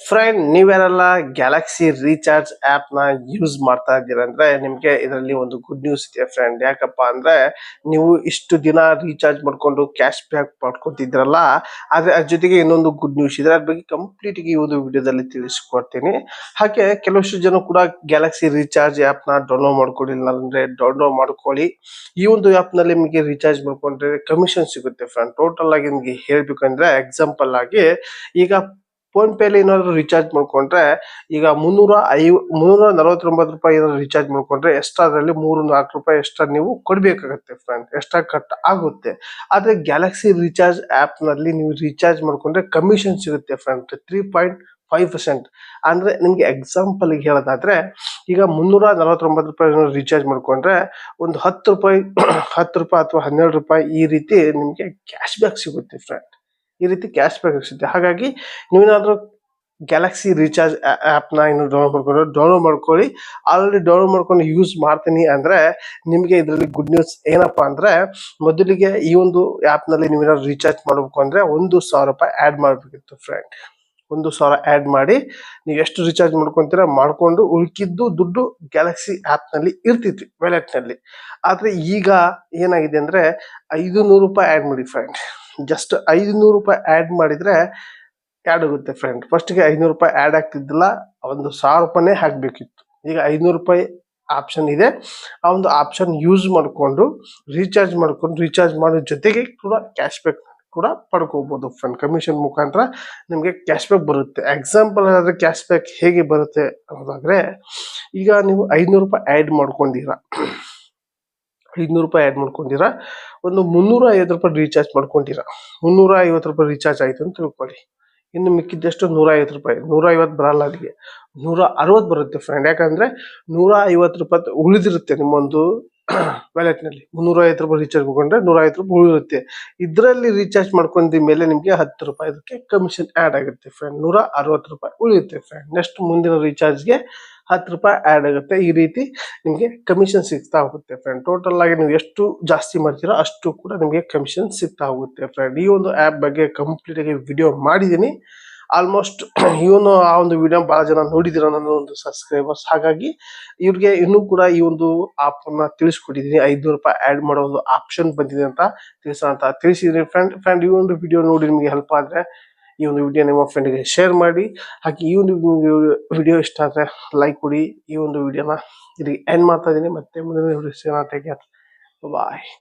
Friend, ನೀವ್ಯಾರೆಲ್ಲ Galaxy recharge app ನ use ಮಾಡ್ತಾ ಇದ್ದೀರಾ ಅಂದ್ರೆ ನಿಮ್ಗೆ ಇದರಲ್ಲಿ ಒಂದು ಗುಡ್ ನ್ಯೂಸ್ ಇದೆ ಫ್ರೆಂಡ್. ಯಾಕಪ್ಪ ಅಂದ್ರೆ ನೀವು ಇಷ್ಟು ದಿನ ರೀಚಾರ್ಜ್ ಮಾಡ್ಕೊಂಡು ಕ್ಯಾಶ್ ಬ್ಯಾಕ್ ಮಾಡ್ಕೊತಿದ್ರಲ್ಲ, ಆದ್ರೆ ಅದ್ರ ಜೊತೆಗೆ ಇನ್ನೊಂದು ಗುಡ್ ನ್ಯೂಸ್ ಇದೆ. ಅದ್ರ ಬಗ್ಗೆ ಕಂಪ್ಲೀಟ್ ಈ ಒಂದು ವಿಡಿಯೋದಲ್ಲಿ ತಿಳಿಸ್ಕೊಡ್ತೀನಿ. ಹಾಗೆ ಕೆಲವಷ್ಟು ಜನ ಕೂಡ ಗ್ಯಾಲಕ್ಸಿ ರೀಚಾರ್ಜ್ ಆಪ್ ನ ಡೌನ್ಲೋಡ್ ಮಾಡ್ಕೊಂಡಿಲ್ಲ ಅಂದ್ರೆ ಡೌನ್ಲೋಡ್ ಮಾಡ್ಕೊಳ್ಳಿ. ಈ ಒಂದು ಆಪ್ ನಲ್ಲಿ ನಿಮಗೆ ರೀಚಾರ್ಜ್ ಮಾಡ್ಕೊಂಡ್ರೆ ಕಮಿಷನ್ ಸಿಗುತ್ತೆ ಫ್ರೆಂಡ್. ಟೋಟಲ್ ಆಗಿ ನಿಮ್ಗೆ ಹೇಳ್ಬೇಕಂದ್ರೆ ಎಕ್ಸಾಂಪಲ್ ಆಗಿ, ಈಗ ಫೋನ್ ಪೇಲಿ ಏನಾದ್ರು ರೀಚಾರ್ಜ್ ಮಾಡ್ಕೊಂಡ್ರೆ ಈಗ 349 ರೂಪಾಯಿ ಏನಾದ್ರು ರೀಚಾರ್ಜ್ ಮಾಡ್ಕೊಂಡ್ರೆ ಎಕ್ಸ್ಟ್ರಾ ಅದರಲ್ಲಿ 3-4 ರೂಪಾಯಿ ಎಕ್ಸ್ಟ್ರಾ ನೀವು ಕೊಡ್ಬೇಕಾಗತ್ತೆ ಫ್ರೆಂಡ್, ಎಕ್ಸ್ಟ್ರಾ ಕಟ್ ಆಗುತ್ತೆ. ಆದ್ರೆ ಗ್ಯಾಲಕ್ಸಿ ರೀಚಾರ್ಜ್ ಆಪ್ ನಲ್ಲಿ ನೀವು ರೀಚಾರ್ಜ್ ಮಾಡ್ಕೊಂಡ್ರೆ ಕಮಿಷನ್ ಸಿಗುತ್ತೆ ಫ್ರೆಂಡ್, 3.5%. ಅಂದ್ರೆ ನಿಮ್ಗೆ ಎಕ್ಸಾಂಪಲ್ ಹೇಳೋದಾದ್ರೆ, ಈಗ 349 ರೂಪಾಯಿ ರೀಚಾರ್ಜ್ ಮಾಡ್ಕೊಂಡ್ರೆ ಒಂದು 10 ರೂಪಾಯಿ 10 ರೂಪಾಯಿ ಅಥವಾ 12 ರೂಪಾಯಿ ಈ ರೀತಿ ನಿಮ್ಗೆ ಕ್ಯಾಶ್ ಬ್ಯಾಕ್ ಸಿಗುತ್ತೆ ಫ್ರೆಂಡ್. ಈ ರೀತಿ ಕ್ಯಾಶ್ ಬ್ಯಾಕ್ ಸಿಗುತ್ತೆ. ಹಾಗಾಗಿ ನೀವೇನಾದ್ರೂ ಗ್ಯಾಲಕ್ಸಿ ರೀಚಾರ್ಜ್ ಆಪ್ ನ ಇನ್ನು ಡೌನ್ಲೋಡ್ ಮಾಡ್ಕೊಳ್ಳಿ. ಆಲ್ರೆಡಿ ಡೌನ್ಲೋಡ್ ಮಾಡ್ಕೊಂಡು ಯೂಸ್ ಮಾಡ್ತೀನಿ ಅಂದ್ರೆ ನಿಮ್ಗೆ ಇದರಲ್ಲಿ ಗುಡ್ ನ್ಯೂಸ್ ಏನಪ್ಪಾ ಅಂದ್ರೆ, ಮೊದಲಿಗೆ ಈ ಒಂದು ಆಪ್ ನಲ್ಲಿ ನೀವೇನಾದ್ರು ರೀಚಾರ್ಜ್ ಮಾಡಬೇಕು ಅಂದ್ರೆ 1,000 ರೂಪಾಯಿ ಆಡ್ ಮಾಡ್ಬೇಕಿತ್ತು ಫ್ರೆಂಡ್. 1,000 ಆಡ್ ಮಾಡಿ ನೀವು ಎಷ್ಟು ರೀಚಾರ್ಜ್ ಮಾಡ್ಕೊಂತೀರಾ ಮಾಡ್ಕೊಂಡು ಉಳ್ಕಿದ್ದು ದುಡ್ಡು ಗ್ಯಾಲಕ್ಸಿ ಆಪ್ ನಲ್ಲಿ ಇರ್ತಿತ್ತು ವ್ಯಾಲೆಟ್ ನಲ್ಲಿ. ಆದ್ರೆ ಈಗ ಏನಾಗಿದೆ ಅಂದ್ರೆ 500 ರೂಪಾಯಿ ಆಡ್ ಮಾಡಿ ಫ್ರೆಂಡ್. ಜಸ್ಟ್ 500 ರೂಪಾಯಿ ಆಡ್ ಮಾಡಿದ್ರೆ ಆಡ್ ಆಗುತ್ತೆ ಫ್ರೆಂಡ್. ಫಸ್ಟ್ ಗೆ 500 ರೂಪಾಯಿ ಆಡ್ ಆಗ್ತಿದ್ದಿಲ್ಲ, 1,000 ರೂಪಾಯಿನೇ ಹಾಕ್ಬೇಕಿತ್ತು. ಈಗ 500 ರೂಪಾಯಿ ಆಪ್ಷನ್ ಇದೆ. ಆ ಒಂದು ಆಪ್ಷನ್ ಯೂಸ್ ಮಾಡಿಕೊಂಡು ರೀಚಾರ್ಜ್ ಮಾಡೋ ಜೊತೆಗೆ ಕೂಡ ಕ್ಯಾಶ್ ಬ್ಯಾಕ್ ಕೂಡ ಪಡ್ಕೋಬಹುದು ಫ್ರೆಂಡ್. ಕಮಿಷನ್ ಮುಖಾಂತರ ನಿಮ್ಗೆ ಕ್ಯಾಶ್ ಬ್ಯಾಕ್ ಬರುತ್ತೆ. ಎಕ್ಸಾಂಪಲ್ ಆದ್ರೆ ಕ್ಯಾಶ್ ಬ್ಯಾಕ್ ಹೇಗೆ ಬರುತ್ತೆ ಅನ್ನೋದಾದ್ರೆ, ಈಗ ನೀವು 500 ರೂಪಾಯಿ ಆಡ್ ಮಾಡ್ಕೊಂಡಿರಾ, 500 ರೂಪಾಯಿ ಆಡ್ ಮಾಡ್ಕೊಂಡಿರಾ, ಒಂದು 350 ರೂಪಾಯಿ ರೀಚಾರ್ಜ್ ಮಾಡ್ಕೊಂಡಿರಾ, 350 ರೂಪಾಯಿ ರೀಚಾರ್ಜ್ ಆಯ್ತು ಅಂತ ತಿಳ್ಕೊಳ್ಳಿ. ಇನ್ನು ಮಿಕ್ಕಿದ್ದಷ್ಟು 150 ರೂಪಾಯಿ, 150 ಬರಲ್ಲ, ಅಲ್ಲಿಗೆ 160 ಬರುತ್ತೆ ಫ್ರೆಂಡ್. ಯಾಕಂದ್ರೆ 150 ರೂಪಾಯಿ ಉಳಿದಿರುತ್ತೆ ನಿಮ್ಮೊಂದು ವ್ಯಾಲೆಟ್ ನಲ್ಲಿ. 350 ರೂಪಾಯಿ ರೀಚಾರ್ಜ್ ಮಾಡ್ಕೊಂಡ್ರೆ 150 ರೂಪಾಯಿ ಉಳಿದಿರುತ್ತೆ. ಇದರಲ್ಲಿ ರೀಚಾರ್ಜ್ ಮಾಡ್ಕೊಂಡ ಮೇಲೆ ನಿಮ್ಗೆ 10 ರೂಪಾಯಿ ಅದಕ್ಕೆ ಕಮಿಷನ್ ಆಡ್ ಆಗುತ್ತೆ ಫ್ರೆಂಡ್. 160 ರೂಪಾಯಿ ಉಳಿಯುತ್ತೆ ಫ್ರೆಂಡ್. ನೆಕ್ಸ್ಟ್ ಮುಂದಿನ ರೀಚಾರ್ಜ್ಗೆ 10 ರೂಪಾಯಿ ಆಡ್ ಆಗುತ್ತೆ. ಈ ರೀತಿ ನಿಮ್ಗೆ ಕಮಿಷನ್ ಸಿಗ್ತಾ ಹೋಗುತ್ತೆ ಫ್ರೆಂಡ್. ಟೋಟಲ್ ಆಗಿ ನೀವು ಎಷ್ಟು ಜಾಸ್ತಿ ಮಾಡ್ತೀರಾ ಅಷ್ಟು ಕೂಡ ನಿಮಗೆ ಕಮಿಷನ್ ಸಿಗ್ತಾ ಹೋಗುತ್ತೆ ಫ್ರೆಂಡ್. ಈ ಒಂದು ಆಪ್ ಬಗ್ಗೆ ಕಂಪ್ಲೀಟ್ ಆಗಿ ವಿಡಿಯೋ ಮಾಡಿದ್ದೀನಿ. ಆಲ್ಮೋಸ್ಟ್ ಇವನು ಆ ಒಂದು ವಿಡಿಯೋ ಬಹಳ ಜನ ನೋಡಿದಿರ ನನ್ನ ಒಂದು ಸಬ್ಸ್ಕ್ರೈಬರ್ಸ್. ಹಾಗಾಗಿ ಇವ್ರಿಗೆ ಇನ್ನೂ ಕೂಡ ಈ ಒಂದು ಆಪ್ ಅನ್ನ ತಿಳಿಸ್ಕೊಟ್ಟಿದ್ದೀನಿ. 500 ರೂಪಾಯಿ ಆಡ್ ಮಾಡೋ ಒಂದು ಆಪ್ಷನ್ ಬಂದಿದೆ ಅಂತ ತಿಳಿಸಿದ್ದೀನಿ ಫ್ರೆಂಡ್. ಈ ಒಂದು ವಿಡಿಯೋ ನೋಡಿ ನಿಮಗೆ ಹೆಲ್ಪ್ ಆದ್ರೆ ಈ ಒಂದು ವಿಡಿಯೋ ನಿಮ್ಮ ಫ್ರೆಂಡ್ಗೆ ಶೇರ್ ಮಾಡಿ. ಹಾಗೆ ಈ ಒಂದು ವಿಡಿಯೋ ಇಷ್ಟ ಆದ್ರೆ ಲೈಕ್ ಕೊಡಿ. ಈ ಒಂದು ವಿಡಿಯೋನ ಇಲ್ಲಿ ಎಂಡ್ ಮಾಡ್ತಾ ಇದ್ದೀನಿ. ಮತ್ತೆ ಮುಂದಿನ ವಿಡಿಯೋ ಬಾಯ್.